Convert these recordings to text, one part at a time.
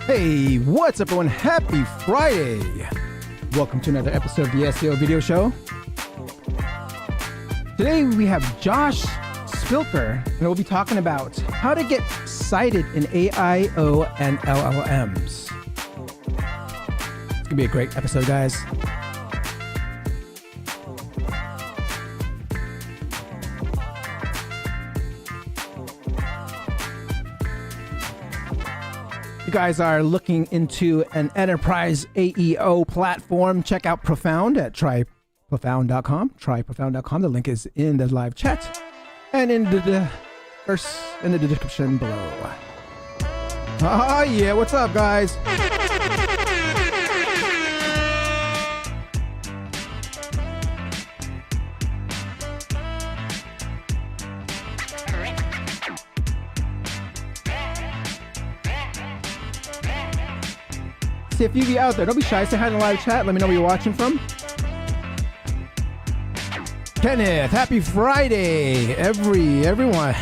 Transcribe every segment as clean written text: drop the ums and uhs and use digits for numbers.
Hey, what's up everyone? Happy Friday! Welcome to another episode of the SEO Video Show. Today we have Josh Spilker, and we'll be talking about how to get cited in AIO and LLMs. It's gonna be a great episode, guys. You guys are looking into an enterprise AIO platform, check out Profound at tryprofound.com. Tryprofound.com. The link is in the live chat and in the description below. Oh yeah, what's up, guys? See if you be out there. Don't be shy. Say hi in the live chat. Let me know where you're watching from. Kenneth, happy Friday, everyone.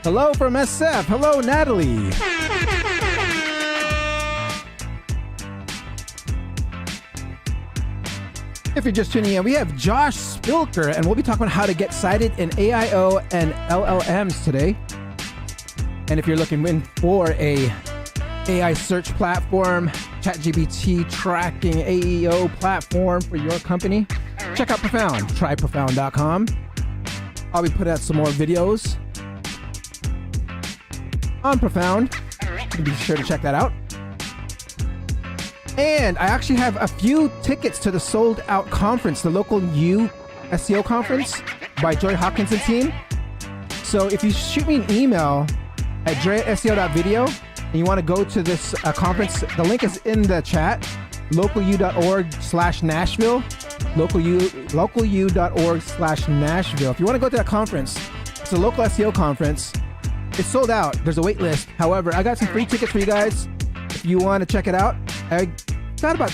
Hello from SF. Hello, Natalie. If you're just tuning in, we have Josh Spilker, and we'll be talking about how to get cited in AIO and LLMs today. And if you're looking for a AI search platform, ChatGPT tracking AIO platform for your company, check out Profound. Tryprofound.com. I'll be putting out some more videos on Profound. So be sure to check that out. And I actually have a few tickets to the sold out conference, the local U SEO conference by Joy Hopkins and team. So if you shoot me an email at dre@seo.video and you want to go to this conference, the link is in the chat, localu.org/Nashville, localu.org/Nashville. If you want to go to that conference, it's a local SEO conference. It's sold out. There's a wait list. However, I got some free tickets for you guys. If you want to check it out, I got about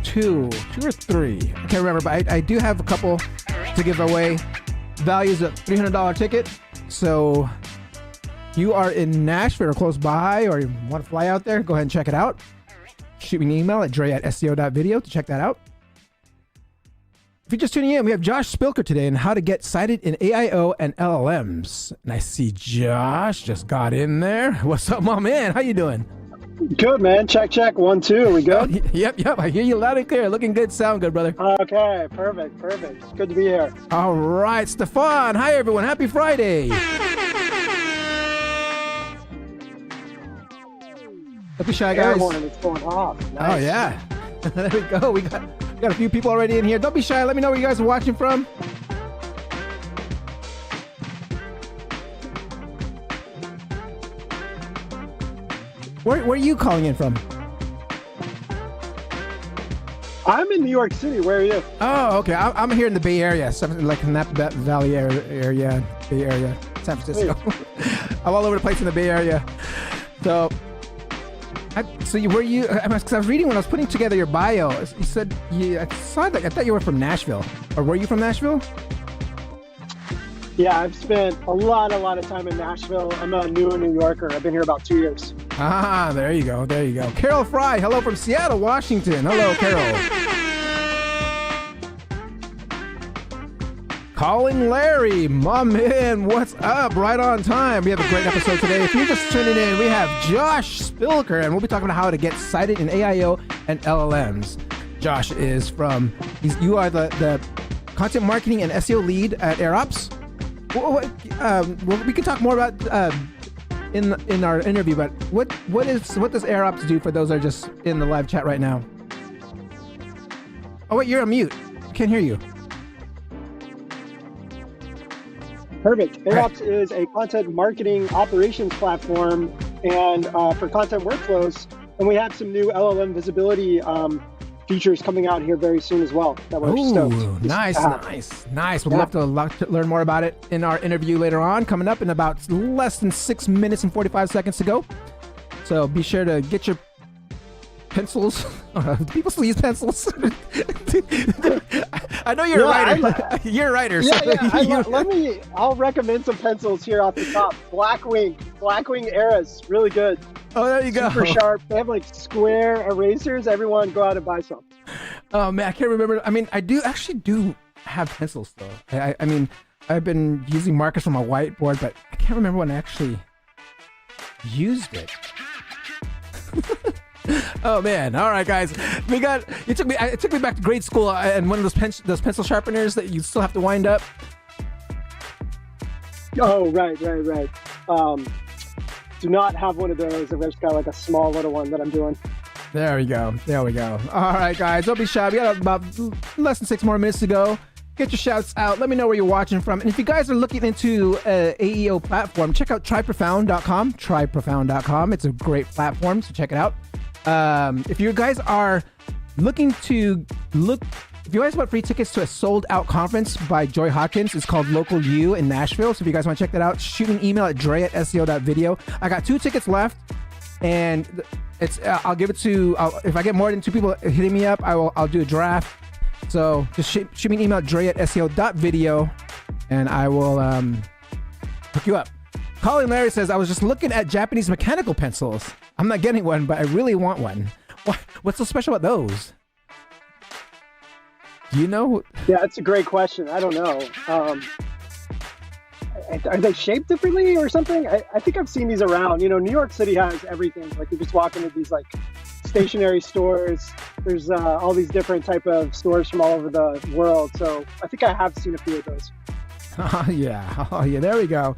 two or three. I can't remember, but I do have a couple to give away. Values a $300 ticket. So you are in Nashville or close by, or you want to fly out there, go ahead and check it out. Shoot me an email at dre@seo.video to check that out. If you're just tuning in, we have Josh Spilker today on how to get cited in AIO and LLMs. And I see Josh just got in there. What's up, my man? How you doing? Good, man. Check, check. 1, 2. We good? Yep. I hear you loud and clear. Looking good. Sound good, brother. Okay. Perfect. Good to be here. All right. Stefan. Hi, everyone. Happy Friday. Don't be shy, guys. It's going off. Nice. Oh, yeah. There we go. We got a few people already in here. Don't be shy. Let me know where you guys are watching from. Where are you calling in from? I'm in New York City. Where are you? Oh, okay. I'm here in the Bay Area, something like Napa Valley area, Bay Area, San Francisco. I'm all over the place in the Bay Area. So were you? Because I was reading when I was putting together your bio. You said I thought you were from Nashville, or were you from Nashville? Yeah, I've spent a lot of time in Nashville. I'm a new New Yorker. I've been here about 2 years. Ah, there you go. Carol Fry, hello from Seattle, Washington. Hello, Carol. Calling Larry, my man, what's up? Right on time. We have a great episode today. If you're just tuning in, we have Josh Spilker, and we'll be talking about how to get cited in AIO and LLMs. Josh is you are the content marketing and SEO lead at AirOps. Well, we can talk more about in our interview, but what does AirOps do for those that are just in the live chat right now? Oh wait, you're on mute. I can't hear you. Perfect. AirOps is a content marketing operations platform and for content workflows, and we have some new LLM visibility features coming out here very soon as well that we're stoked. Nice. We'd love to learn more about it in our interview later on, coming up in about less than 6 minutes and 45 seconds to go. So be sure to get your pencils Do people still use pencils? I know you're a writer. You're a writer. Yeah, so yeah. I'll recommend some pencils here off the top. Blackwing Eras, really good. Oh, there you go. Super sharp. They have like square erasers. Everyone go out and buy some. Oh man, I can't remember. I mean, I do have pencils though. I mean, I've been using markers on my whiteboard, but I can't remember when I actually used it. Oh man! All right, guys, it took me back to grade school and one of those pencil sharpeners that you still have to wind up. Oh right. Do not have one of those. I've just got like a small little one that I'm doing. There we go. All right, guys, don't be shy. We got about less than 6 more minutes to go. Get your shouts out. Let me know where you're watching from. And if you guys are looking into AIO platform, check out tryprofound.com. Tryprofound.com. It's a great platform, so check it out. If you guys are looking to if you guys want free tickets to a sold out conference by Joy Hawkins, it's called Local U in Nashville. So if you guys want to check that out, shoot me an email at dre@seo.video. I got 2 tickets left, and I'll give it to, if I get more than 2 people hitting me up, I'll do a draft. So just shoot me an email at dre@seo.video, and I will hook you up. Colin Larry says, I was just looking at Japanese mechanical pencils. I'm not getting one, but I really want one. What's so special about those? Do you know? Yeah, that's a great question. I don't know. Are they shaped differently or something? I think I've seen these around. You know, New York City has everything. Like you just walk into these like stationery stores. There's all these different type of stores from all over the world. So I think I have seen a few of those. Oh yeah, there we go.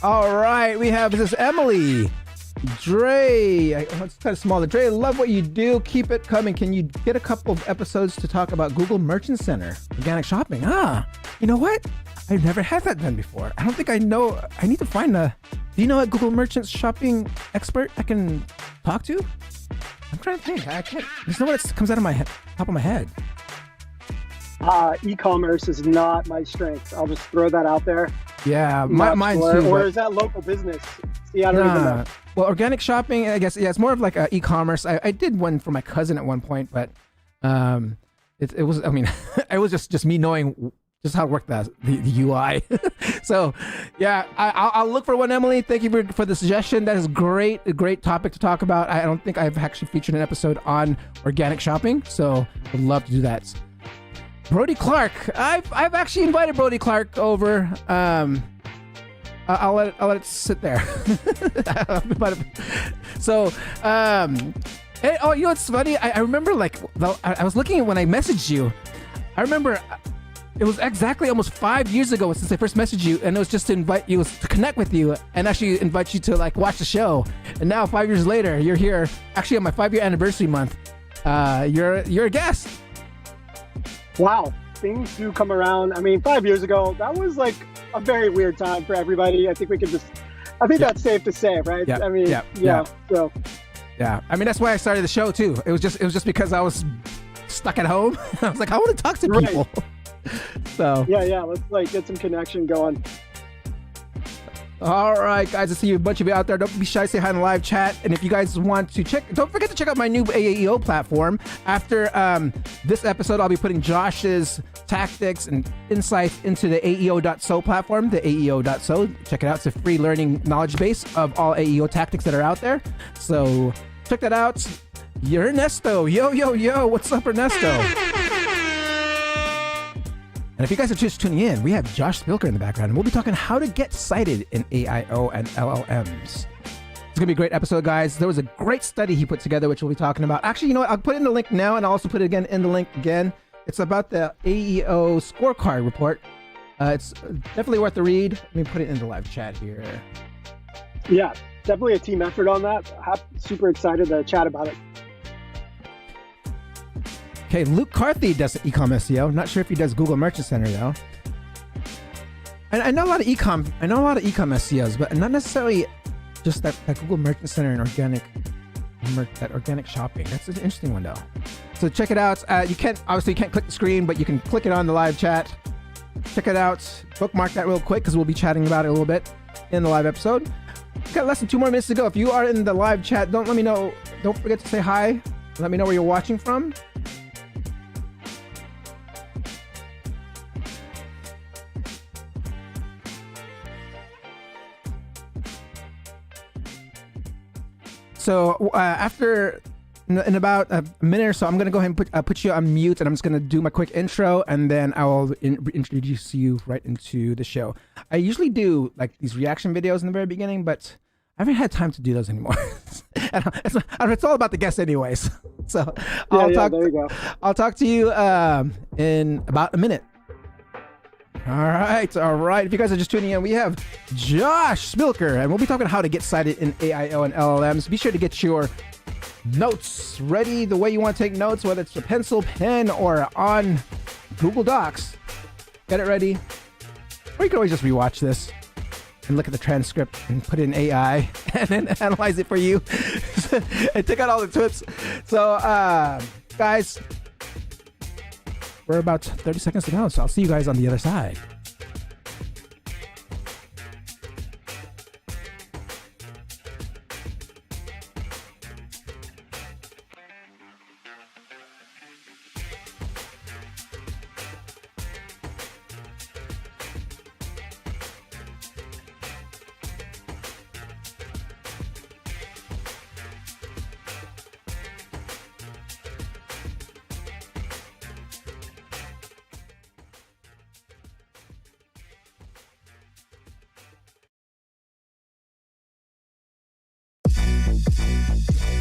All right, this is Emily. Dre, it's kind of smaller. Dre, love what you do. Keep it coming. Can you get a couple of episodes to talk about Google Merchant Center, organic shopping? You know what? I've never had that done before. I don't think I know. I need to find do you know a Google Merchant shopping expert I can talk to? I'm trying to think. I can't. There's no one that comes out of my top of my head. E-commerce is not my strength. I'll just throw that out there. Yeah, mine too. Or is that local business? See, I don't even know. Well, organic shopping, I guess, yeah, it's more of like e-commerce. I did one for my cousin at one point, but it was, I mean, it was just me knowing just how it worked the UI. So, yeah, I'll look for one, Emily. Thank you for the suggestion. That is great, a great topic to talk about. I don't think I've actually featured an episode on organic shopping, so I'd love to do that. Brody Clark. I've actually invited Brody Clark over. I'll let it sit there. So, hey, you know what's funny? I remember I was looking at when I messaged you. I remember it was exactly almost 5 years ago since I first messaged you, and it was just to invite you to connect with you and actually invite you to watch the show. And now 5 years later, you're here. Actually, on my 5-year anniversary month, you're a guest. Wow, things do come around. I mean, 5 years ago, that was like a very weird time for everybody. I think that's safe to say, right? Yeah. I mean, So. Yeah, I mean that's why I started the show too. It was just because I was stuck at home. I was like, I want to talk to people. So yeah, let's get some connection going. All right, guys, I see a bunch of you out there. Don't be shy, say hi in the live chat. And if you guys want to don't forget to check out my new AIO platform. After this episode, I'll be putting Josh's tactics and insights into the AIO.so platform, the AIO.so. Check it out. It's a free learning knowledge base of all AIO tactics that are out there. So check that out. You're Ernesto. Yo. What's up, Ernesto? And if you guys are just tuning in, we have Josh Spilker in the background, and we'll be talking how to get cited in AIO and LLMs. It's going to be a great episode, guys. There was a great study he put together, which we'll be talking about. Actually, you know what? I'll put in the link now, and I'll also put it again in the link again. It's about the AIO scorecard report. It's definitely worth the read. Let me put it in the live chat here. Yeah, definitely a team effort on that. I'm super excited to chat about it. Okay, Luke Carthy does e-com SEO. Not sure if he does Google Merchant Center though. And I know a lot of e-com SEOs, but not necessarily just that Google Merchant Center and organic shopping. That's an interesting one though. So check it out. You can't click the screen, but you can click it on the live chat. Check it out. Bookmark that real quick because we'll be chatting about it a little bit in the live episode. We've got less than 2 more minutes to go. If you are in the live chat, don't let me know. Don't forget to say hi. Let me know where you're watching from. So after in about a minute or so, I'm going to go ahead and put you on mute, and I'm just going to do my quick intro, and then I'll introduce you right into the show. I usually do like these reaction videos in the very beginning, but I haven't had time to do those anymore. And it's all about the guests anyways. So there you go. I'll talk to you in about a minute. All right. If you guys are just tuning in, we have Josh Spilker, and we'll be talking how to get cited in AIO and LLMs. Be sure to get your notes ready the way you want to take notes, whether it's a pencil, pen, or on Google Docs. Get it ready. Or you can always just rewatch this and look at the transcript and put in AI and then analyze it for you and take out all the tips. So, guys, we're about 30 seconds to go, so I'll see you guys on the other side.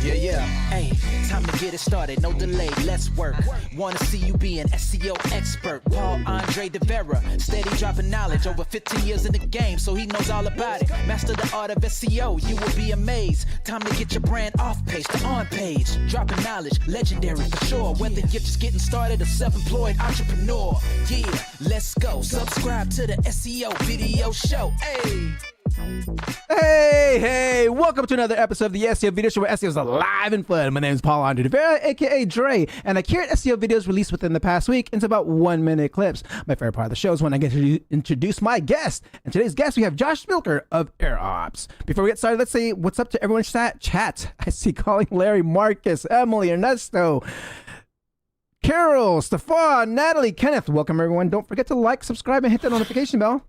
Yeah. Hey, time to get it started. No delay. Let's work. Want to see you be an SEO expert. Paul Andre de Vera. Steady dropping knowledge. Over 15 years in the game, so he knows all about it. Master the art of SEO. You will be amazed. Time to get your brand off page to on page. Dropping knowledge. Legendary for sure. Whether you're just getting started or self-employed entrepreneur. Yeah, let's go. Subscribe to the SEO video show. Hey, welcome to another episode of the SEO Video Show, where SEO is alive and fun. My name is Paul Andre de Vera, aka Dre, and I curate SEO videos released within the past week into about 1-minute clips. My favorite part of the show is when I get to introduce my guest. And today's guest, we have Josh Spilker of AirOps. Before we get started, let's say what's up to everyone's chat. I see calling Larry, Marcus, Emily, Ernesto, Carol, Stefan, Natalie, Kenneth. Welcome, everyone. Don't forget to like, subscribe, and hit that notification bell.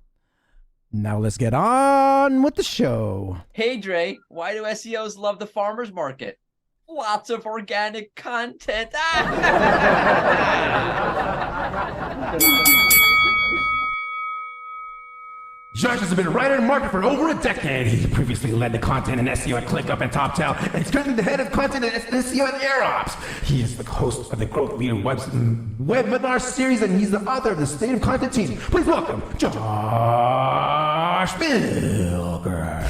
Now let's get on with the show. Hey Dre, why do SEOs love the farmer's market? Lots of organic content. Josh has been a writer and marketer for over a decade. He previously led the content in SEO at ClickUp and TopTal, and he's currently the head of content at SEO at AirOps. He is the host of the Growth Leader webinar series, and he's the author of the State of Content Team. Please welcome Josh Spilker.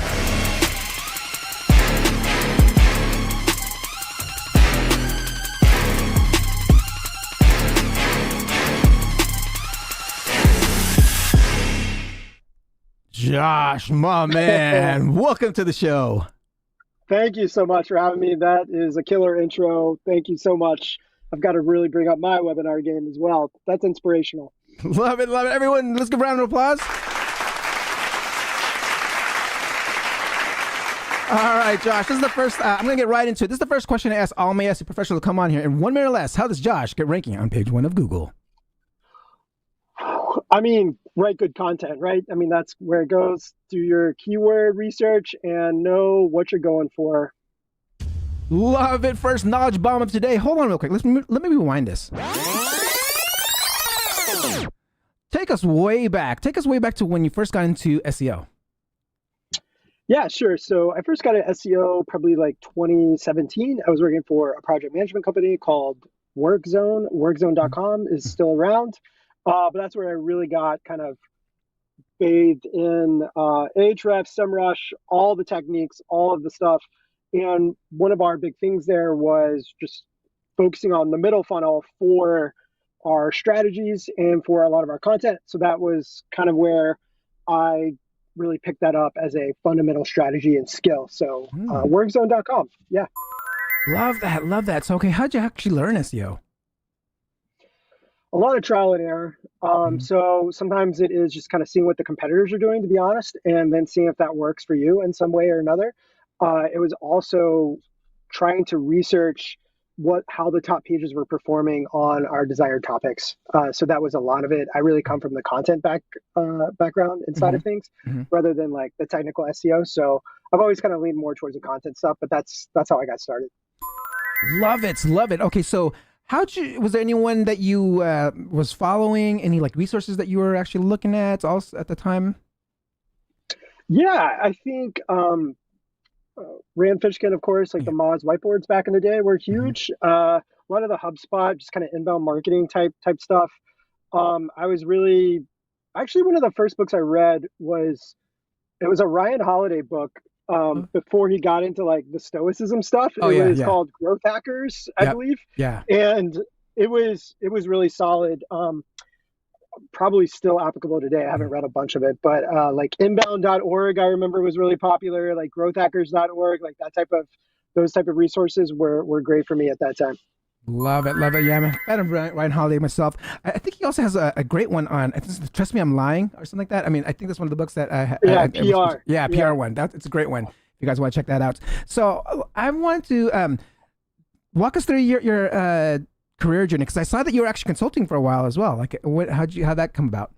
Josh, my man, welcome to the show. Thank you so much for having me. That is a killer intro. Thank you so much. I've got to really bring up my webinar game as well. That's inspirational. Love it. Everyone, let's give a round of applause. All right, Josh, this is the first, I'm going to get right into it. This is the first question I ask all my SEO professionals to come on here. In 1 minute or less, how does Josh get ranking on page 1 of Google? I mean, write good content, right? I mean, that's where it goes. Do your keyword research and know what you're going for. Love it. First knowledge bomb of today. Hold on real quick. Let me rewind this. Take us way back. Take us way back to when you first got into SEO. Yeah, sure. So I first got into SEO probably like 2017. I was working for a project management company called WorkZone. WorkZone.com is still around. But that's where I really got kind of bathed in Ahrefs, SEMrush, all the techniques, all of the stuff. And one of our big things there was just focusing on the middle funnel for our strategies and for a lot of our content. So that was kind of where I really picked that up as a fundamental strategy and skill. So WorkZone.com, yeah. Love that. So, okay, how'd you actually learn SEO? A lot of trial and error. So sometimes it is just kind of seeing what the competitors are doing, to be honest, and then seeing if that works for you in some way or another. It was also trying to research how the top pages were performing on our desired topics. So that was a lot of it. I really come from the content background inside of things, rather than like the technical SEO. So I've always kind of leaned more towards the content stuff, but that's how I got started. Love it, love it. Okay, so was there anyone that you was following? Any like resources that you were actually looking at also at the time? Yeah, I think Rand Fishkin, of course, like the Moz whiteboards back in the day were huge. A lot of the HubSpot, just kind of inbound marketing type stuff. I was really, actually, one of the first books I read was a Ryan Holiday book before he got into like the stoicism stuff. It was called Growth Hackers, I believe. Yeah. And it was really solid. Probably still applicable today. I haven't read a bunch of it, but like inbound.org, I remember was really popular, like growthhackers.org, like those type of resources were great for me at that time. Love it, love it. Yeah, I'm a fan of Ryan Holiday myself. I think he also has a great one on, I think, Trust Me, I'm Lying or something like that. I mean, I think that's one of the books that PR one. It's a great one. If you guys want to check that out. So I want to walk us through your career journey, because I saw that you were actually consulting for a while as well. Like, how'd that come about?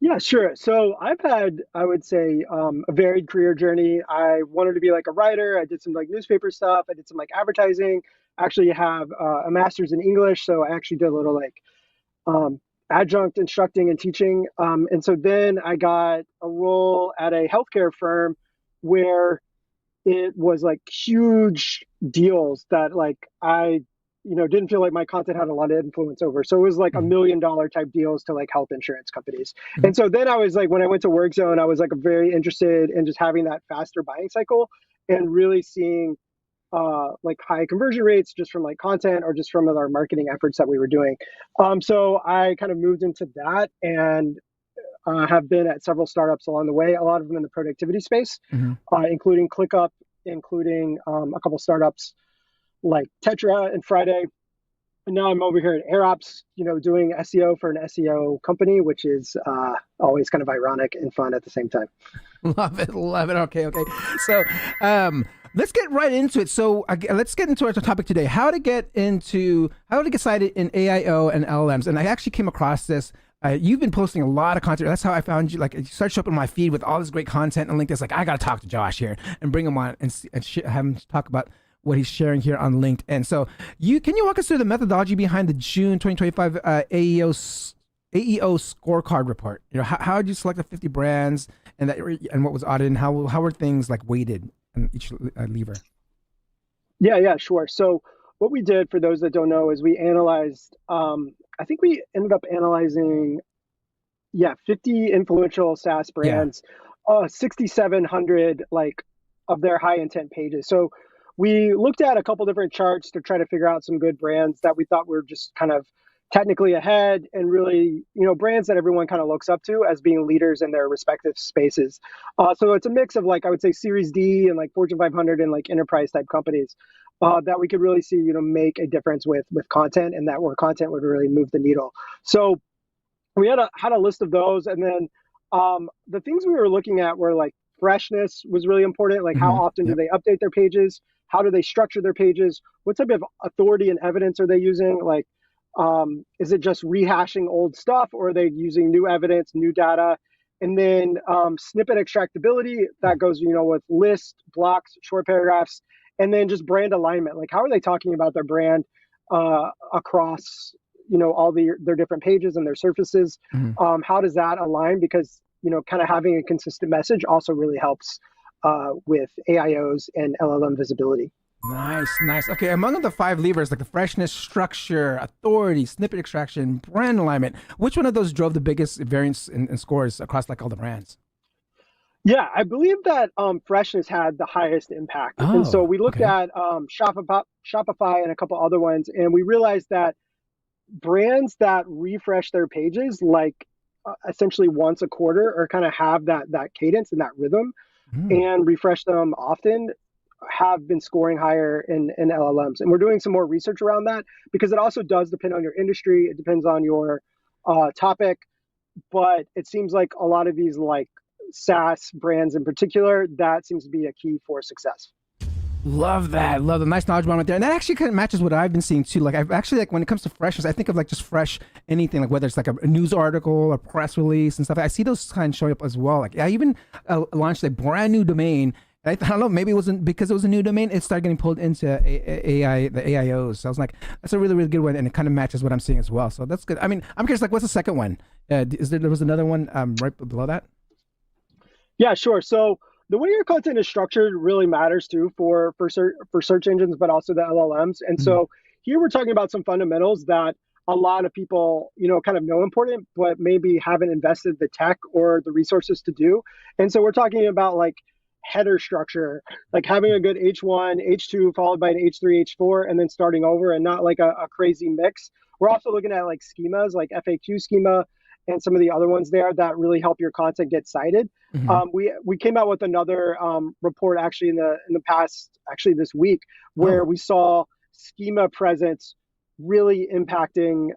Yeah, sure. So I've had, I would say, a varied career journey. I wanted to be like a writer. I did some like newspaper stuff. I did some like advertising. I actually have a master's in English, so I actually did a little like adjunct instructing and teaching. And so then I got a role at a healthcare firm where it was like huge deals that like I didn't feel like my content had a lot of influence over. So it was like $1 million type deals to like health insurance companies. And so then I was like, when I went to WorkZone, I was like very interested in just having that faster buying cycle and really seeing like high conversion rates just from like content or just from our marketing efforts that we were doing. So I kind of moved into that and have been at several startups along the way, a lot of them in the productivity space, including ClickUp, including a couple startups like Tetra and Friday. And now I'm over here at AirOps, doing SEO for an SEO company, which is always kind of ironic and fun at the same time. Love it. Okay. So let's get right into it. So let's get into our topic today, how to get cited in AIO and LLMs. And I actually came across this. You've been posting a lot of content. That's how I found you. Like, you started showing up in my feed with all this great content and LinkedIn. It's like, I got to talk to Josh here and bring him on and have him talk about what he's sharing here on LinkedIn. So can you walk us through the methodology behind the June 2025 AIO scorecard report? How did you select the 50 brands and what was audited, and how were things like weighted in each lever? Yeah, sure. So what we did, for those that don't know, is we analyzed, I think we ended up analyzing, 50 influential SaaS brands, 6,700 like of their high intent pages. So we looked at a couple different charts to try to figure out some good brands that we thought were just kind of technically ahead and really, brands that everyone kind of looks up to as being leaders in their respective spaces. So it's a mix of like, I would say Series D and like Fortune 500 and like enterprise type companies that we could really see, make a difference with content, and that where content would really move the needle. So we had a list of those. And then the things we were looking at were like freshness was really important. Like, how often do they update their pages? How do they structure their pages? What type of authority and evidence are they using? Like, is it just rehashing old stuff, or are they using new evidence, new data? And then snippet extractability, that goes, with lists, blocks, short paragraphs, and then just brand alignment. Like, how are they talking about their brand across, all their different pages and their surfaces? How does that align? Because, kind of having a consistent message also really helps with AIOs and LLM visibility. Nice. Okay, among the 5 levers, like the freshness, structure, authority, snippet extraction, brand alignment, which one of those drove the biggest variance in scores across like all the brands? Yeah, I believe that freshness had the highest impact. And so we looked at Shopify and a couple other ones, and we realized that brands that refresh their pages like essentially once a quarter, or kind of have that cadence and that rhythm and refresh them often, have been scoring higher in LLMs. And we're doing some more research around that, because it also does depend on your industry. It depends on your topic, but it seems like a lot of these like SaaS brands in particular, that seems to be a key for success. Love that. Love the nice knowledge bomb right there. And that actually kind of matches what I've been seeing too. Like I've actually like when it comes to freshness, I think of like just fresh anything, like whether it's like a news article, a press release and stuff. I see those kind of showing up as well. Like I even launched a brand new domain. I don't know, maybe it wasn't because it was a new domain, it started getting pulled into AI, the AIOs. So I was like, that's a really, really good one. And it kind of matches what I'm seeing as well. So that's good. I mean, I'm curious, like, what's the second one? There was another one right below that? Yeah, sure. So the way your content is structured really matters too for search engines, but also the LLMs. And so here we're talking about some fundamentals that a lot of people, kind of know important, but maybe haven't invested the tech or the resources to do. And so we're talking about like header structure, like having a good H1, H2, followed by an H3, H4, and then starting over and not like a crazy mix. We're also looking at like schemas, like FAQ schema, and some of the other ones there that really help your content get cited. We came out with another report actually in the past, actually this week, where we saw schema presence really impacting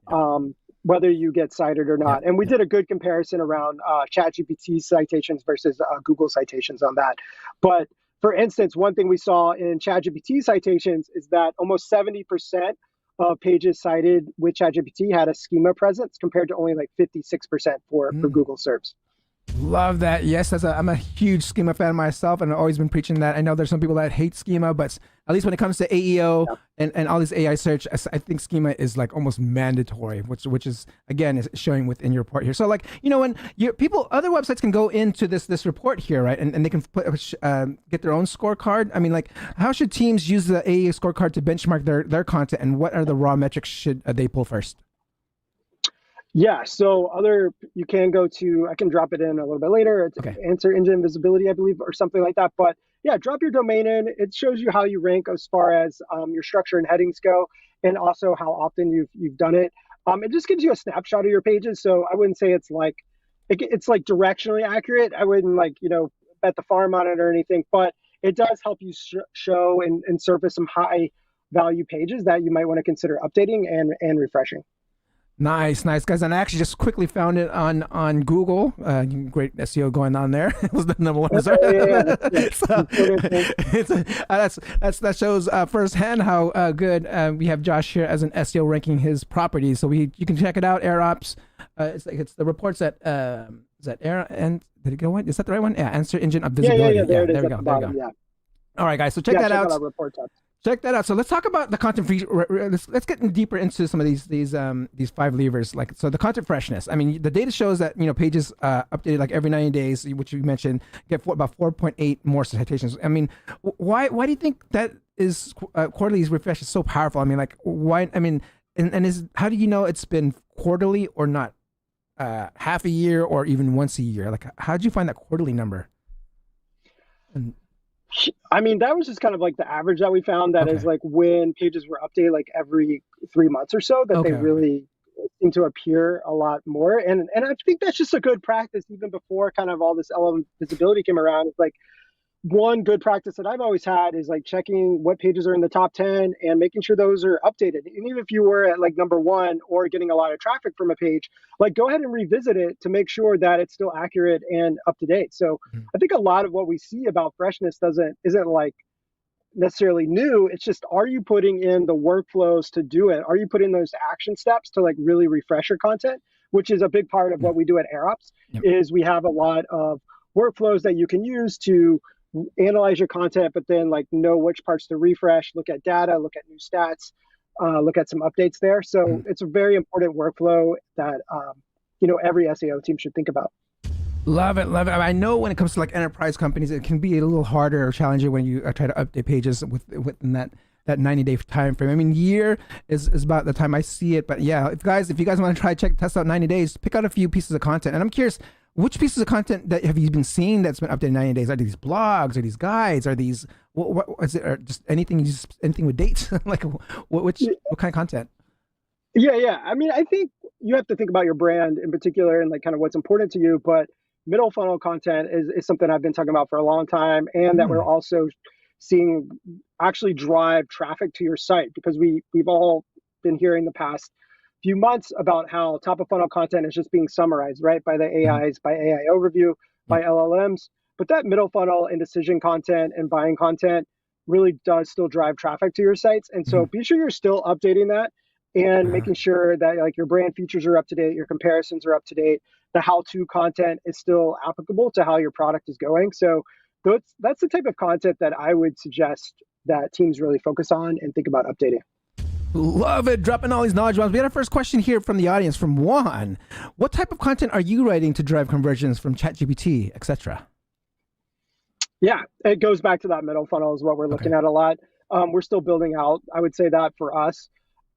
whether you get cited or not. And we did a good comparison around ChatGPT citations versus Google citations on that. But for instance, one thing we saw in ChatGPT citations is that almost 70% of pages cited with ChatGPT had a schema presence compared to only like 56% for Google SERPs. Love that. Yes, I'm a huge schema fan myself, and I've always been preaching that. I know there's some people that hate schema, but at least when it comes to AEO and all this AI search, I think schema is like almost mandatory, which is again is showing within your report here. So like when other websites can go into this report here, right, and they can get their own scorecard. I mean, like how should teams use the AEO scorecard to benchmark their content, and what are the raw metrics should they pull first? Yeah, so you can go to, I can drop it in a little bit later. It's answer engine visibility, I believe, or something like that. But yeah, drop your domain in. It shows you how you rank as far as your structure and headings go, and also how often you've done it. It just gives you a snapshot of your pages. So I wouldn't say it's like directionally accurate. I wouldn't bet the farm on it or anything, but it does help you show and surface some high value pages that you might want to consider updating and refreshing. Nice, guys. And I actually just quickly found it on Google. Great SEO going on there. It was the number one result. That shows firsthand how good we have Josh here as an SEO ranking his properties. So you can check it out. AirOps. It's the reports that is that Air and did it go in? Is that the right one? Yeah, answer engine of visibility. Yeah, there it is. There we go. Yeah. All right, guys. So check that out. Report tabs. Check that out. So let's talk about the content. Let's get deeper into some of these 5 levers. Like so, the content freshness. I mean, the data shows that pages updated like every 90 days, which you mentioned, get about 4.8 more citations. I mean, why do you think that is quarterly refresh is so powerful? I mean, like why? I mean, and how do you know it's been quarterly or not? Half a year or even once a year? Like, how did you find that quarterly number? I mean, that was just kind of like the average that we found. That is like when pages were updated like every 3 months or so, that they really seem to appear a lot more. And I think that's just a good practice even before kind of all this LLM visibility came around. It's like one good practice that I've always had is like checking what pages are in the top 10 and making sure those are updated. And even if you were at like number 1 or getting a lot of traffic from a page, like go ahead and revisit it to make sure that it's still accurate and up to date. So I think a lot of what we see about freshness isn't like necessarily new. It's just, are you putting in the workflows to do it? Are you putting those action steps to like really refresh your content, which is a big part of what we do at AirOps is we have a lot of workflows that you can use to analyze your content, but then like know which parts to refresh, look at data, look at new stats, look at some updates there. So it's a very important workflow that every SEO team should think about. Love it. I know when it comes to like enterprise companies, it can be a little harder or challenging when you try to update pages within that 90-day time frame. I mean, year is about the time I see it. But yeah, if you guys want to test out 90 days, pick out a few pieces of content. And I'm curious, which pieces of content that have you been seeing that's been updated 90 days? Are these blogs? Are these guides? Are these what is it? Or just anything with dates? Like what kind of content? Yeah. I mean, I think you have to think about your brand in particular and like kind of what's important to you. But middle funnel content is something I've been talking about for a long time, and that we're also seeing actually drive traffic to your site, because we've all been hearing the past few months about how top of funnel content is just being summarized, right, by the AIs, by AIO review, by LLMs. But that middle funnel and decision content and buying content, really does still drive traffic to your sites. And so be sure you're still updating that and making sure that like your brand features are up to date, your comparisons are up to date, the how-to content is still applicable to how your product is going. So that's the type of content that I would suggest that teams really focus on and think about updating. Love it. Dropping all these knowledge bombs. We had our first question here from the audience from Juan. What type of content are you writing to drive conversions from ChatGPT, etc.? Yeah, it goes back to that middle funnel is what we're looking at a lot. We're still building out, I would say that for us,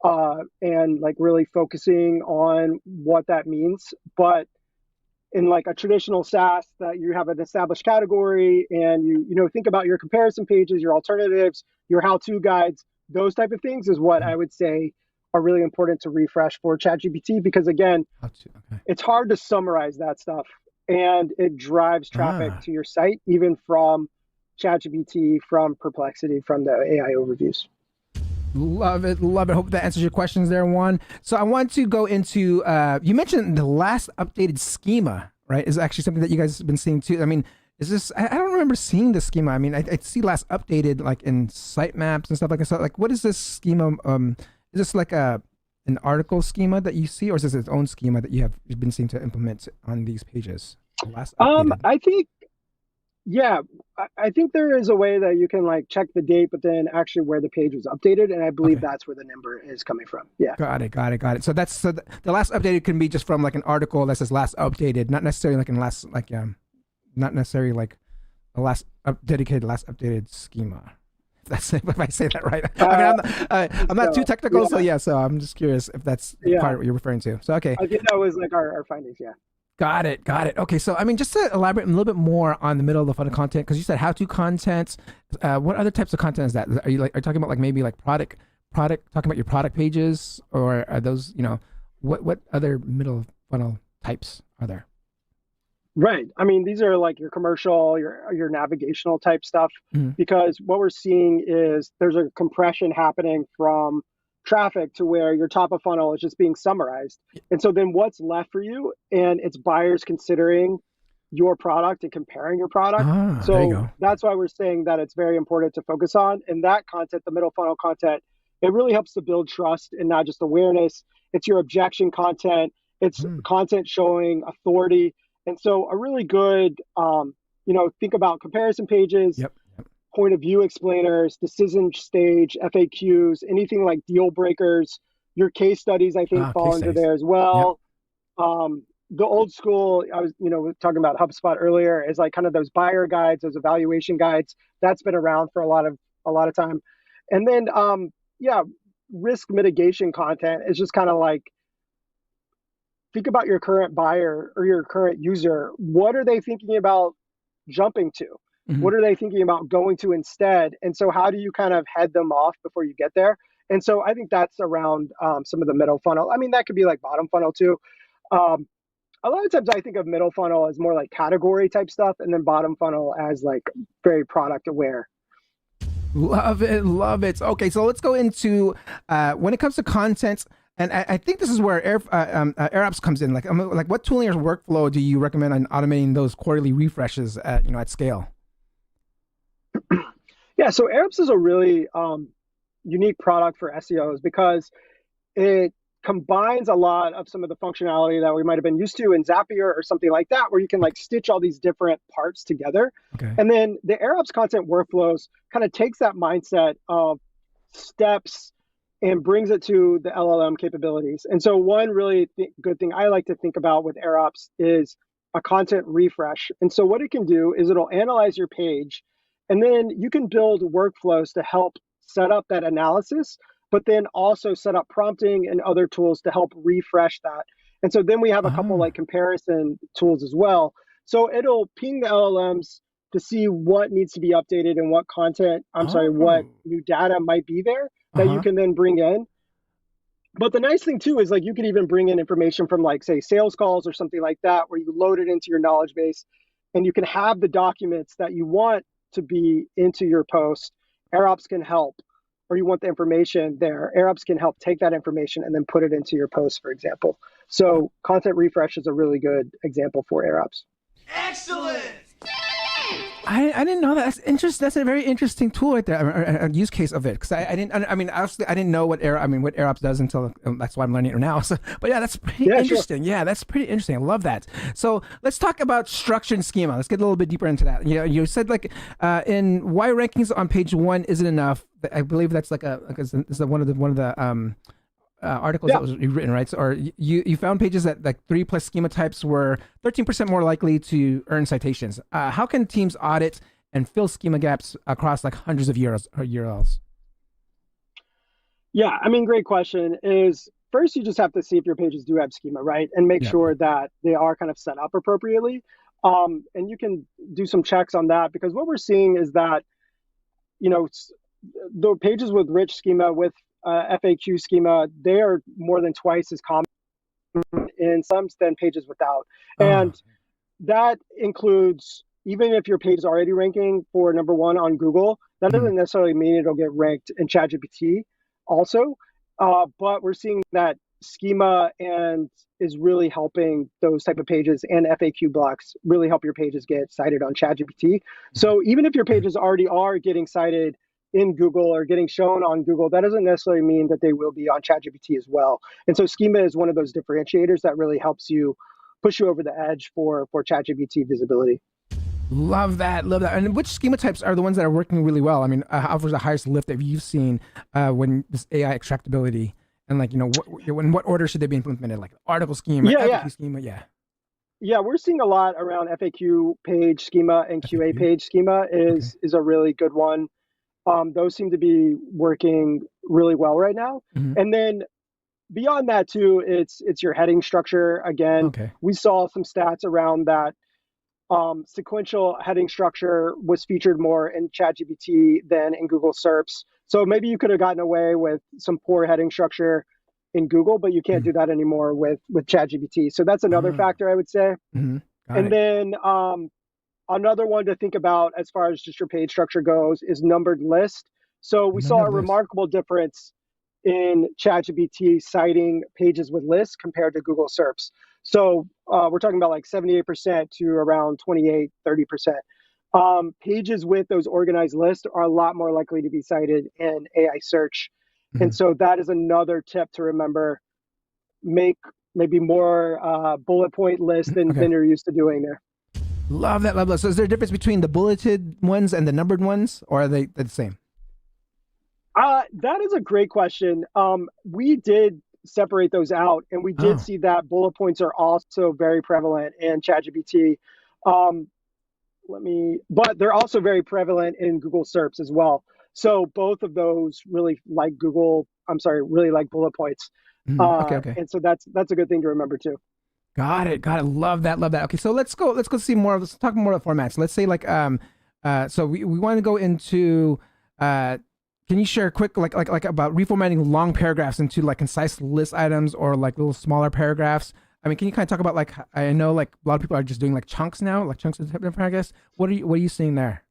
and like really focusing on what that means. But in like a traditional SaaS that you have an established category and you think about your comparison pages, your alternatives, your how-to guides, those type of things is what I would say are really important to refresh for ChatGPT, because again, it's hard to summarize that stuff and it drives traffic to your site, even from ChatGPT, from Perplexity, from the AIO reviews. Love it. Love it. Hope that answers your questions there, Juan. So I want to go into, you mentioned the last updated schema, right? Is actually something that you guys have been seeing too. I mean, is this, I don't remember seeing the schema. I mean, I see last updated like in sitemaps and stuff like that. So like, what is this schema? Is this like an article schema that you see, or is this its own schema that you've been seeing to implement on these pages? Last updated. I think, yeah, I think there is a way that you can like check the date, but then actually where the page was updated. And I believe that's where the number is coming from. Yeah. Got it. So that's, so the last updated can be just from like an article that says last updated, not necessarily like in last, like, not necessarily like a last dedicated last updated schema. If I say that right. I mean, I'm not too technical, so I'm just curious if that's part of what you're referring to. So okay. I think that was like our findings. Yeah. Got it. Okay, so I mean, just to elaborate a little bit more on the middle of the funnel content, because you said how-to content. What other types of content is that? Are you talking about like maybe like product talking about your product pages, or are those what other middle funnel types are there? Right. I mean, these are like your commercial, your navigational type stuff, because what we're seeing is there's a compression happening from traffic to where your top of funnel is just being summarized. And so then what's left for you, and it's buyers considering your product and comparing your product. So that's why we're saying that it's very important to focus on. And that content, the middle funnel content, it really helps to build trust and not just awareness. It's your objection content. It's content showing authority. And so a really good, think about comparison pages, point of view explainers, decision stage, FAQs, anything like deal breakers. Your case studies, I think, fall into there as well. The old school, I was, talking about HubSpot earlier, is like kind of those buyer guides, those evaluation guides. That's been around for a lot of time. And then, risk mitigation content is just kind of like, think about your current buyer or your current user. What are they thinking about jumping to? What are they thinking about going to instead? And so how do you kind of head them off before you get there? And so I think that's around some of the middle funnel. I mean, that could be like bottom funnel too. A lot of times I think of middle funnel as more like category type stuff, and then bottom funnel as like very product aware. Love it. Okay, so let's go into when it comes to content. And I think this is where AirOps comes in. Like what tooling or workflow do you recommend on automating those quarterly refreshes at scale? Yeah, so AirOps is a really unique product for SEOs because it combines a lot of some of the functionality that we might have been used to in Zapier or something like that, where you can like stitch all these different parts together. And then the AirOps content workflows kind of takes that mindset of steps and brings it to the LLM capabilities. And so one really good thing I like to think about with AirOps is a content refresh. And so what it can do is it'll analyze your page, and then you can build workflows to help set up that analysis, but then also set up prompting and other tools to help refresh that. And so then we have a couple like comparison tools as well. So it'll ping the LLMs to see what needs to be updated and what content, what new data might be there that you can then bring in. But the nice thing too is like you can even bring in information from like say sales calls or something like that, where you load it into your knowledge base and you can have the documents that you want to be into your post. AirOps can help, or you want the information there. AirOps can help take that information and then put it into your post, for example. So content refresh is a really good example for AirOps. Excellent. I didn't know that. That's interesting. That's a very interesting tool right there, a use case of it. Because I didn't. I mean, obviously, I didn't know what what AirOps does until that's why I'm learning it now. So, but yeah, that's pretty interesting. Sure. Yeah, that's pretty interesting. I love that. So let's talk about structure and schema. Let's get a little bit deeper into that. You said like in why rankings on page 1 isn't enough. I believe that's like one of the articles that was written, right? So, or you found pages that like 3+ schema types were 13% more likely to earn citations. How can teams audit and fill schema gaps across like hundreds of URLs? Yeah, I mean, great question. Is first you just have to see if your pages do have schema, right? And make sure that they are kind of set up appropriately. And you can do some checks on that, because what we're seeing is that, the pages with rich schema, with FAQ schema, they are more than twice as common in some than pages without. And that includes, even if your page is already ranking for number 1 on Google, that doesn't necessarily mean it'll get ranked in ChatGPT also. But we're seeing that schema is really helping those type of pages, and FAQ blocks really help your pages get cited on ChatGPT. So even if your pages already are getting cited in Google or getting shown on Google, that doesn't necessarily mean that they will be on ChatGPT as well. And so schema is one of those differentiators that really helps you push you over the edge for ChatGPT visibility. Love that. And which schema types are the ones that are working really well? I mean, offers the highest lift that you've seen when this AI extractability, and like, in what order should they be implemented? Like article schema, FAQ schema, Yeah, we're seeing a lot around FAQ page schema, and QA page schema is a really good one. Those seem to be working really well right now. And then beyond that too, it's your heading structure. Again, we saw some stats around that. Sequential heading structure was featured more in ChatGPT than in Google SERPs. So maybe you could have gotten away with some poor heading structure in Google, but you can't do that anymore with ChatGPT. So that's another factor, I would say. And then another one to think about as far as just your page structure goes is numbered list. So we saw a remarkable difference in ChatGPT citing pages with lists compared to Google SERPs. So we're talking about like 78% to around 28, 30%. Pages with those organized lists are a lot more likely to be cited in AI search. And so that is another tip to remember. Make maybe more bullet point lists than you're used to doing there. Love that. So is there a difference between the bulleted ones and the numbered ones, or are they the same? That is a great question. We did separate those out, and we did see that bullet points are also very prevalent in ChatGPT. But they're also very prevalent in Google SERPs as well. So both of those really like bullet points. And so that's a good thing to remember too. Got it. Love that. Okay, so let's talk more about formats. Let's say like so we want to go into can you share a quick like about reformatting long paragraphs into like concise list items, or like little smaller paragraphs? I mean, can you kind of talk about, like, I know like a lot of people are just doing like chunks now, like chunks of different paragraphs. What are you seeing there?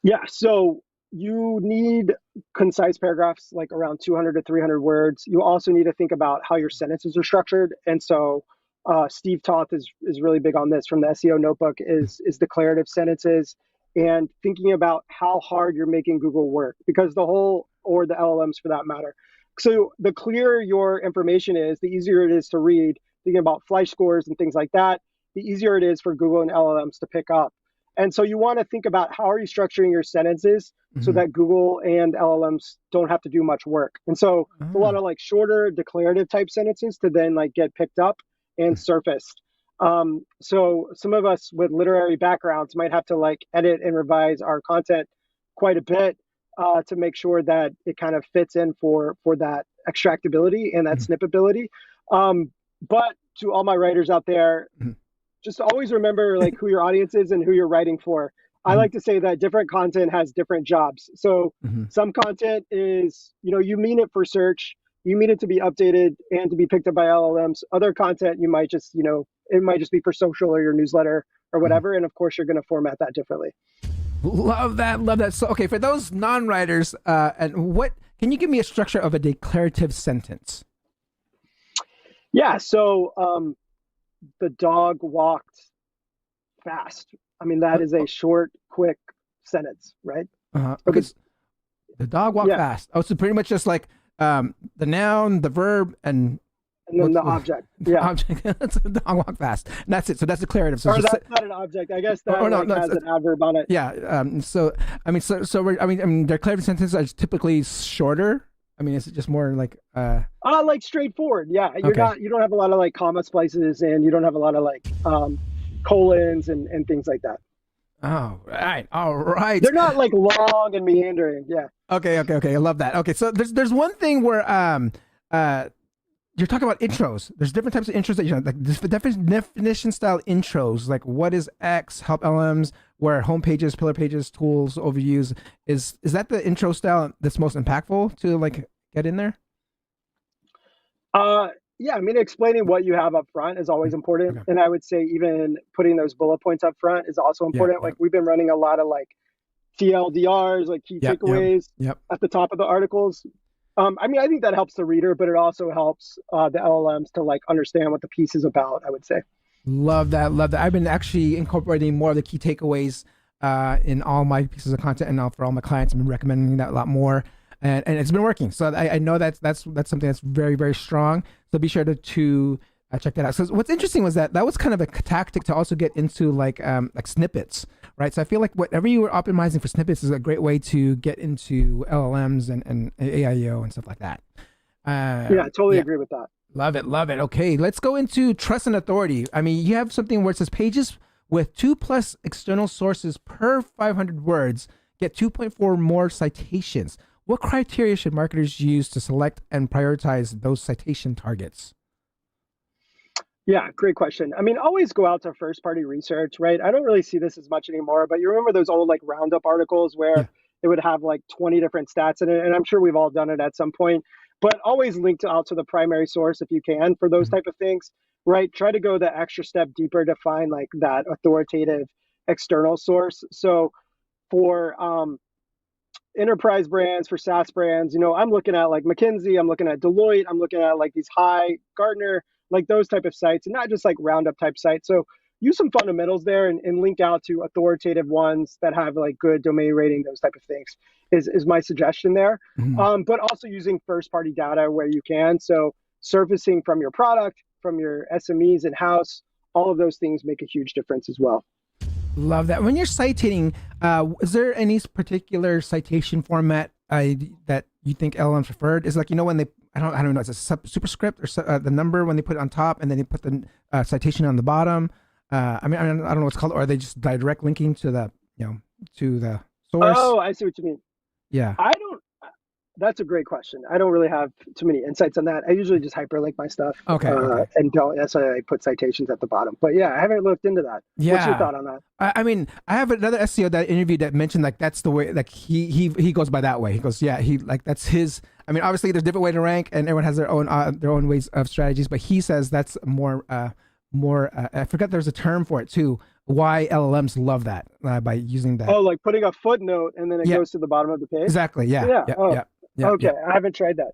Yeah, so you need concise paragraphs, like around 200 to 300 words. You also need to think about how your sentences are structured. And so Steve Toth is really big on this from the SEO notebook, is declarative sentences, and thinking about how hard you're making Google work, because or the LLMs for that matter. So the clearer your information is, the easier it is to read. Thinking about flash scores and things like that, the easier it is for Google and LLMs to pick up. And so you want to think about how are you structuring your sentences so that Google and LLMs don't have to do much work. And so a lot of like shorter declarative type sentences to then like get picked up and surfaced. So some of us with literary backgrounds might have to like edit and revise our content quite a bit to make sure that it kind of fits in for that extractability and that snippability. But to all my writers out there, just always remember like who your audience is and who you're writing for. I like to say that different content has different jobs. So some content is, you mean it for search, you mean it to be updated and to be picked up by LLMs. Other content, you might just, it might just be for social or your newsletter or whatever. And of course, you're going to format that differently. Love that. So, okay, for those non-writers, and what can you give me a structure of a declarative sentence? Yeah. So the dog walked fast. I mean, that is a short, quick sentence, right? Okay. The dog walked Yeah. fast. Oh, so pretty much just like the noun, the verb, and then the object. Yeah. Object. The dog walked fast. And that's it. So that's declarative. So Or just that's not an object. I guess that no, has an adverb on it. yeah. So I mean, declarative sentences are typically shorter. I mean, is it just more like like straightforward. Yeah. You don't have a lot of like comma splices, and you don't have a lot of like colons and things like that. Oh, right. All right. They're not like long and meandering. Yeah. Okay. I love that. Okay. So there's one thing where you're talking about intros. There's different types of intros that like definition style intros. Like what is X, help LLMs, where home pages, pillar pages, tools, overviews. Is that the intro style that's most impactful to like get in there? Yeah, I mean, explaining what you have up front is always important. Okay. And I would say even putting those bullet points up front is also important. Like we've been running a lot of like TLDRs, like key takeaways at the top of the articles. I mean, I think that helps the reader, but it also helps the LLMs to like understand what the piece is about, I would say. Love that. I've been actually incorporating more of the key takeaways in all my pieces of content, and now for all my clients, I've been recommending that a lot more. And it's been working. So I know that's something that's very, very strong. So be sure to check that out. So what's interesting was that was kind of a tactic to also get into like snippets, right? So I feel like whatever you were optimizing for snippets is a great way to get into LLMs and AIO and stuff like that. Yeah, I totally agree with that. Love it. Okay, let's go into trust and authority. I mean, you have something where it says pages with 2+ external sources per 500 words get 2.4 more citations. What criteria should marketers use to select and prioritize those citation targets? Yeah, great question. I mean, always go out to first-party research, right? I don't really see this as much anymore, but you remember those old like roundup articles where it would have like 20 different stats in it, and I'm sure we've all done it at some point. But always link out to the primary source if you can for those type of things, right? Try to go the extra step deeper to find like that authoritative external source. So for enterprise brands, for SaaS brands, I'm looking at like McKinsey, I'm looking at Deloitte, I'm looking at like these high Gartner, like those type of sites, and not just like roundup type sites. So use some fundamentals there and link out to authoritative ones that have like good domain rating, those type of things is my suggestion there. But also using first party data where you can. So surfacing from your product, from your SMEs in-house, all of those things make a huge difference as well. Love that. When you're citing, is there any particular citation format that you think LLMs preferred? Is like, when they, I don't know, it's a superscript or the number when they put it on top and then they put the citation on the bottom. I don't know what's called, or are they just direct linking to the, to the source? Oh, I see what you mean. Yeah. That's a great question. I don't really have too many insights on that. I usually just hyperlink my stuff. Okay. And that's why I put citations at the bottom. But yeah, I haven't looked into that. Yeah. What's your thought on that? I mean, I have another SEO that interviewed that mentioned like that's the way, like he goes by that way. He goes, yeah, he like that's his. I mean, obviously there's different way to rank, and everyone has their own ways of strategies. But he says that's more. I forgot there's a term for it too. Why LLMs love that by using that. Oh, like putting a footnote and then it goes to the bottom of the page. Exactly. Yeah. Okay, I haven't tried that.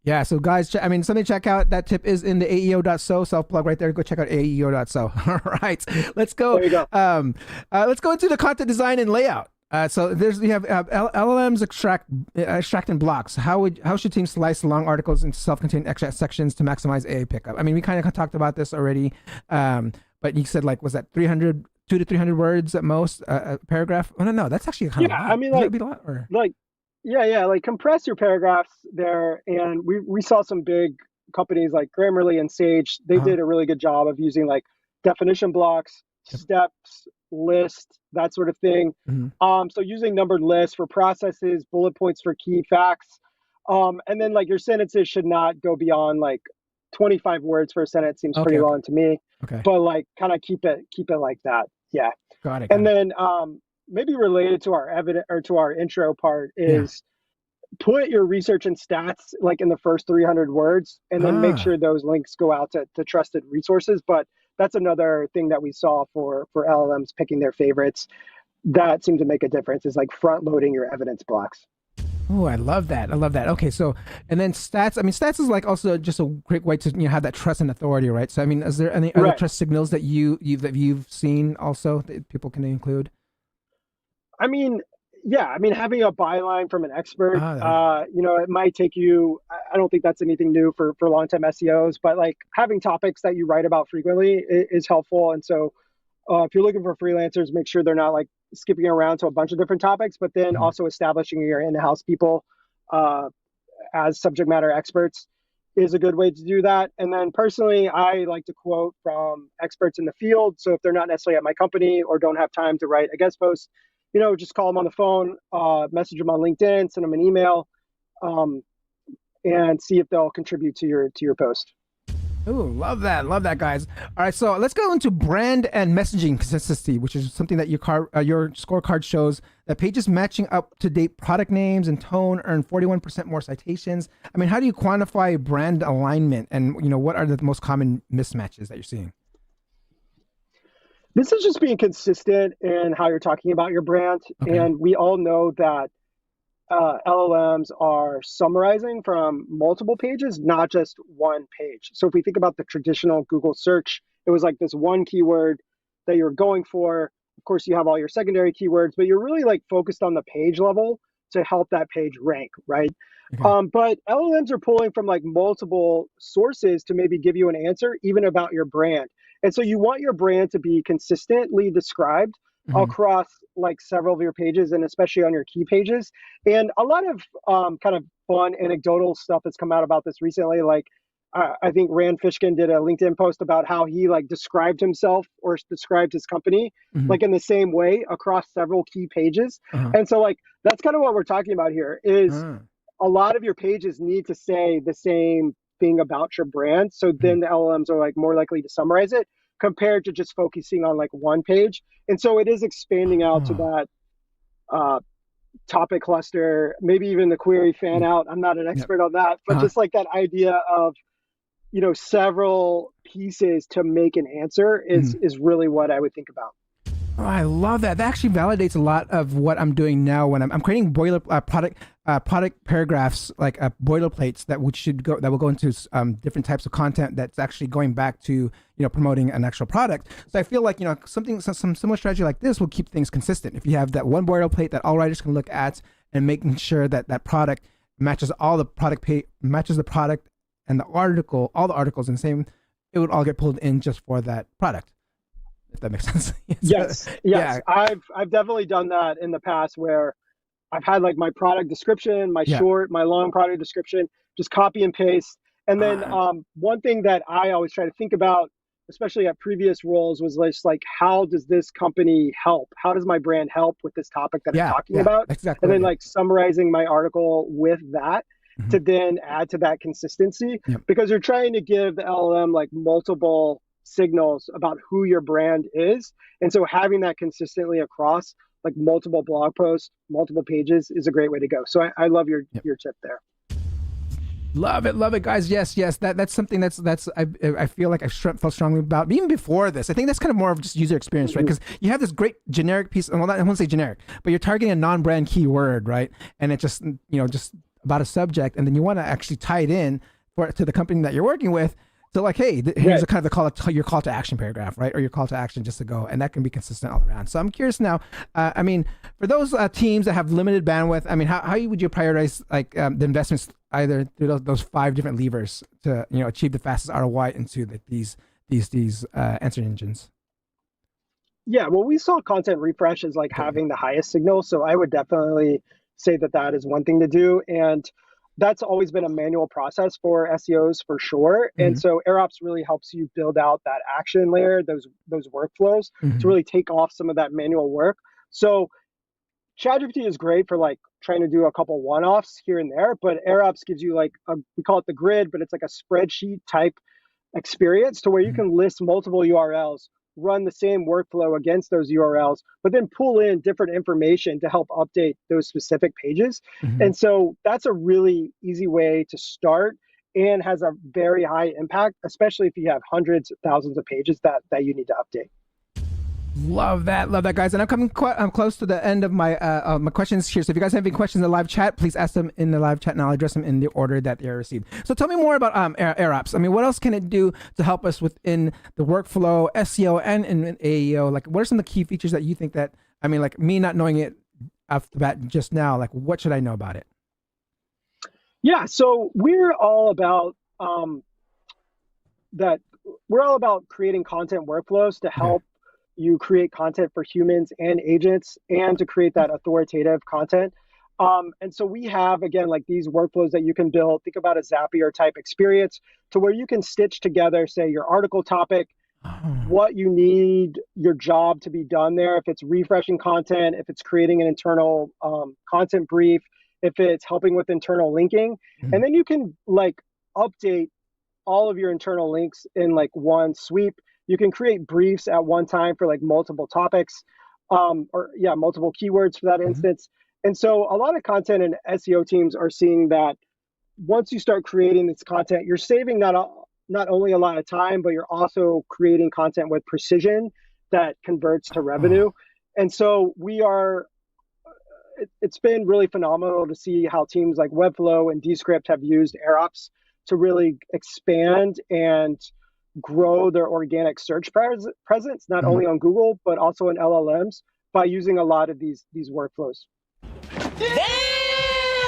Yeah, so guys, something to check out. That tip is in the AEO.so, self-plug right there. Go check out AEO.so. All right, let's go. There you go. Let's go into the content design and layout. So we have LLMs extract in blocks. How should teams slice long articles into self-contained extract sections to maximize AI pickup? I mean, we kind of talked about this already, but you said like, was that 200 to 300 words at most a paragraph? Oh, no, that's actually kind of a lot. I mean, like, be a lot, or? Like compress your paragraphs there. And we saw some big companies like Grammarly and Sage. They did a really good job of using like definition blocks, steps, list, that sort of thing. So using numbered lists for processes, bullet points for key facts. And then like your sentences should not go beyond like 25 words for a sentence. Seems pretty long to me. Okay. But like kind of keep it like that. Yeah. Got it. And then maybe related to our evidence or to our intro part is put your research and stats like in the first 300 words, and then make sure those links go out to trusted resources. But that's another thing that we saw for LLMs picking their favorites that seemed to make a difference, is like front loading your evidence blocks. Oh, I love that. I love that. Okay, so and then stats. I mean, stats is like also just a great way to have that trust and authority, right? So I mean, is there any other Right. trust signals that you've seen also that people can include? I mean, yeah, I mean, having a byline from an expert, Ah, there we go. it might take you, I don't think that's anything new for long-time SEOs, but like having topics that you write about frequently is helpful. And so if you're looking for freelancers, make sure they're not like skipping around to a bunch of different topics, but then Mhm. also establishing your in-house people uh, as subject matter experts is a good way to do that. And then personally, I like to quote from experts in the field. So if they're not necessarily at my company or don't have time to write a guest post, just call them on the phone, message them on LinkedIn, send them an email, um, and see if they'll contribute to your post. Ooh, love that, guys. All right, so let's go into brand and messaging consistency, which is something that your scorecard shows that pages matching up to date product names and tone earn 41% more citations. I mean, how do you quantify brand alignment, and what are the most common mismatches that you're seeing? This is just being consistent in how you're talking about your brand. Okay. And we all know that LLMs are summarizing from multiple pages, not just one page. So if we think about the traditional Google search, it was like this one keyword that you're going for. Of course, you have all your secondary keywords, but you're really like focused on the page level to help that page rank, right? Okay. But LLMs are pulling from like multiple sources to maybe give you an answer, even about your brand. And so you want your brand to be consistently described Mhm. across like several of your pages and especially on your key pages. And a lot of kind of fun anecdotal stuff has come out about this recently. Like I think Rand Fishkin did a LinkedIn post about how he like described himself or described his company Mhm. like in the same way across several key pages. Uh-huh. And so like that's kind of what we're talking about here is Uh, a lot of your pages need to say the same thing about your brand. So mhm. then the LLMs are like more likely to summarize it compared to just focusing on like one page. And so it is expanding out to Oh. that uh, topic cluster, maybe even the query fan Yep. out. I'm not an Yep. expert on that, but Uh-huh. just like that idea of several pieces to make an answer is Mhm. is really what I would think about. Oh, I love that. That actually validates a lot of what I'm doing now when I'm creating product paragraphs like boilerplates that will go into different types of content that's actually going back to promoting an actual product. So I feel like some similar strategy like this will keep things consistent. If you have that one boilerplate that all writers can look at and making sure that that product matches matches the product and the article, all the articles in the same, it would all get pulled in just for that product, if that makes sense. Yes, Yeah, yes. I've definitely done that in the past where I've had like my product description, my yeah. short, my long product description, just copy and paste. And then Uh, one thing that I always try to think about, especially at previous roles, was just like, how does this company help? How does my brand help with this topic that I'm yeah, talking yeah. about? That's exactly And what I then did. like summarizing my article with that Mhm. to then add to that consistency Yep. because you're trying to give the LLM like multiple signals about who your brand is. And so having that consistently across like multiple blog posts, multiple pages is a great way to go. So I love your Yep. your tip there. Love it, guys. Yes, yes. That's something that's I feel like felt strongly about even before this. I think that's kind of more of just user experience, right? Mhm. Because you have this great generic piece. Well, I won't say generic, but you're targeting a non-brand keyword, right? And it just about a subject, and then you want to actually tie it in to the company that you're working with. So like, hey, here's Right. a kind of your call to action paragraph, right? Or your call to action just to go, and that can be consistent all around. So I'm curious now. I mean, for those teams that have limited bandwidth, I mean, how would you prioritize like the investments either through those five different levers to achieve the fastest ROI into these answer engines? Yeah, well, we saw content refresh as like There we go. having the highest signal. So I would definitely say that that is one thing to do. And that's always been a manual process for SEOs for sure. And Mm-hmm. so AirOps really helps you build out that action layer, those workflows to Mm-hmm. really take off some of that manual work. So ChatGPT is great for like trying to do a couple one-offs here and there, but AirOps gives you like we call it the grid, but it's like a spreadsheet type experience to where you Mm-hmm. can list multiple URLs, run the same workflow against those URLs, but then pull in different information to help update those specific pages. Mm-hmm. And so that's a really easy way to start and has a very high impact, especially if you have hundreds, thousands of pages that you need to update. Love that, guys. And I'm close to the end of my my questions here. So if you guys have any questions in the live chat, please ask them in the live chat, and I'll address them in the order that they are received. So tell me more about AirOps. I mean, what else can it do to help us within the workflow, SEO, and in AIO? Like, what are some of the key features that you think that, I mean, like me not knowing it off the bat just now, like what should I know about it? Yeah, so we're all about we're all about creating content workflows to help you create content for humans and agents, and to create that authoritative content. And so we have, again, like these workflows that you can build. Think about a Zapier type experience to where you can stitch together, say, your article topic, what you need your job to be done there, if it's refreshing content, if it's creating an internal content brief, if it's helping with internal linking. And then you can like update all of your internal links in like one sweep. You can create briefs at one time for like multiple topics, multiple keywords for that instance. And so a lot of content and SEO teams are seeing that once you start creating this content, you're saving not only a lot of time, but you're also creating content with precision that converts to revenue. And so it's been really phenomenal to see how teams like Webflow and Descript have used AirOps to really expand and grow their organic search presence, not only on Google, but also in LLMs by using a lot of these workflows.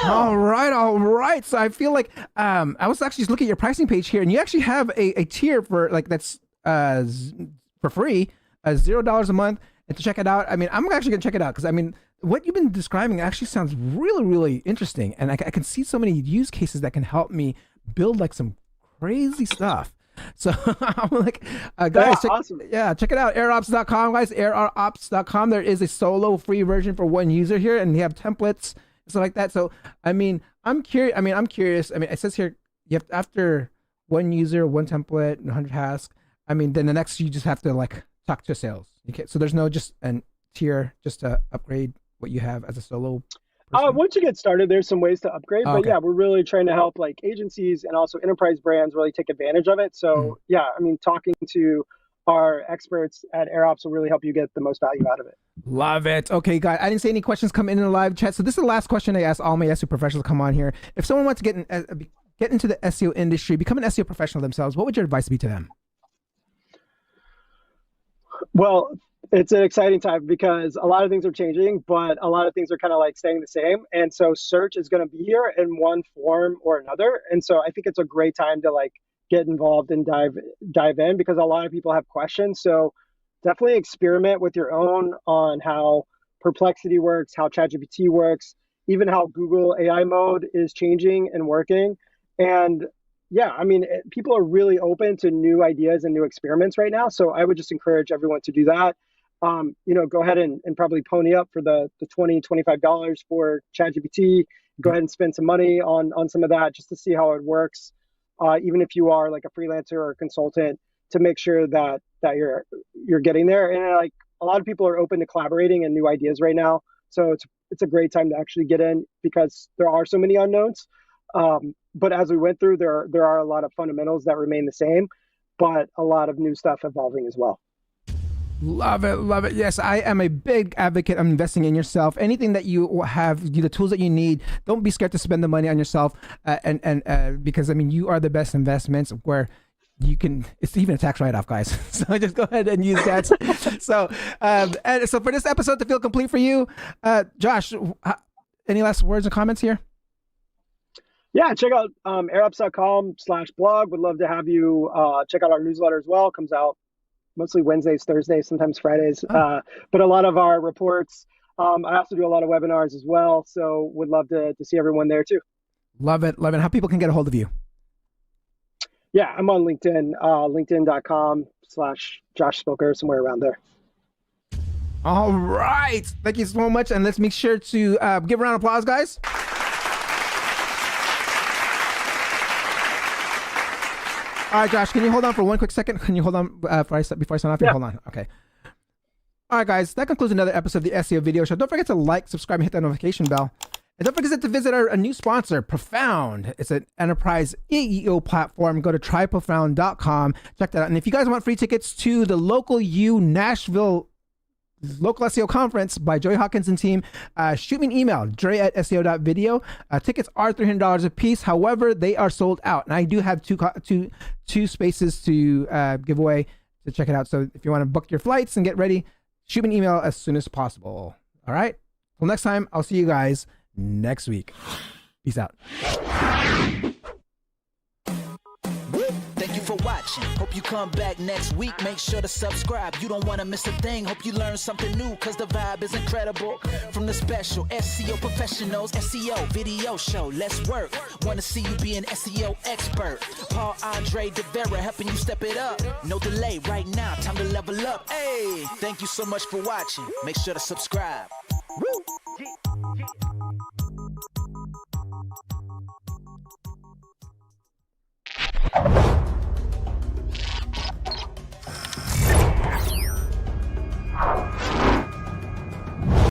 All right. So I feel like I was actually just looking at your pricing page here, and you actually have a tier for like that's for free, $0 a month, and to check it out. I mean, I'm actually gonna check it out because I mean, what you've been describing actually sounds really, really interesting, and I can see so many use cases that can help me build like some crazy stuff. So I'm like, guys, awesome. Check it out, airops.com, guys, airops.com. There is a solo free version for one user here, and they have templates and stuff like that. So, I mean, I'm curious. I mean, it says here, you have after one user, one template, 100 tasks. I mean, then the next, you just have to like talk to sales. Okay. So there's no just an tier just to upgrade what you have as a solo person. Once you get started, there's some ways to upgrade, but yeah, we're really trying to help like agencies and also enterprise brands really take advantage of it. So yeah, I mean, talking to our experts at AirOps will really help you get the most value out of it. Love it. Okay, guys, I didn't see any questions come in the live chat. So this is the last question I asked all my SEO professionals to come on here. If someone wants to get into the SEO industry, become an SEO professional themselves, what would your advice be to them? Well, it's an exciting time because a lot of things are changing, but a lot of things are kind of like staying the same. And so search is going to be here in one form or another. And so I think it's a great time to like get involved and dive in because a lot of people have questions. So definitely experiment with your own on how Perplexity works, how ChatGPT works, even how Google AI mode is changing and working. And yeah, I mean, people are really open to new ideas and new experiments right now. So I would just encourage everyone to do that. Go ahead and probably pony up for the $20, $25 for ChatGPT. Go ahead and spend some money on some of that just to see how it works. Even if you are like a freelancer or a consultant, to make sure that you're getting there. And like a lot of people are open to collaborating and new ideas right now. So it's a great time to actually get in because there are so many unknowns. But as we went through, there are a lot of fundamentals that remain the same, but a lot of new stuff evolving as well. Love it. Yes, I am a big advocate of investing in yourself. Anything that you have, the tools that you need, don't be scared to spend the money on yourself. And because I mean, you are the best investments where you can. It's even a tax write-off, guys. So just go ahead and use that. So for this episode to feel complete for you, Josh, any last words or comments here? Yeah, check out airops.com/blog. Would love to have you check out our newsletter as well. It comes out mostly Wednesdays, Thursdays, sometimes Fridays. But a lot of our reports, I also do a lot of webinars as well. So would love to see everyone there too. Love it. How people can get a hold of you? Yeah, I'm on LinkedIn, linkedin.com/Josh Spilker, somewhere around there. All right. Thank you so much. And let's make sure to give a round of applause, guys. All right, Josh, can you hold on for one quick second? Can you hold on before I sign off? Yeah. Hold on. Okay. All right, guys, that concludes another episode of the SEO Video Show. Don't forget to like, subscribe, and hit that notification bell. And don't forget to visit a new sponsor, Profound. It's an enterprise AIO platform. Go to tryprofound.com. Check that out. And if you guys want free tickets to the Local U Nashville local SEO conference by Joey Hawkins and team. Shoot me an email, dre@seo.video. Tickets are $300 a piece. However, they are sold out. And I do have two spaces to give away to check it out. So if you want to book your flights and get ready, shoot me an email as soon as possible. All right? Well, next time, I'll see you guys next week. Peace out. Thank you for watching. Hope you come back next week. Make sure to subscribe. You don't want to miss a thing. Hope you learn something new, because the vibe is incredible. From the special SEO professionals, SEO video show. Let's work. Want to see you be an SEO expert. Paul Andre de Vera helping you step it up. No delay right now. Time to level up. Hey, thank you so much for watching. Make sure to subscribe. Woo!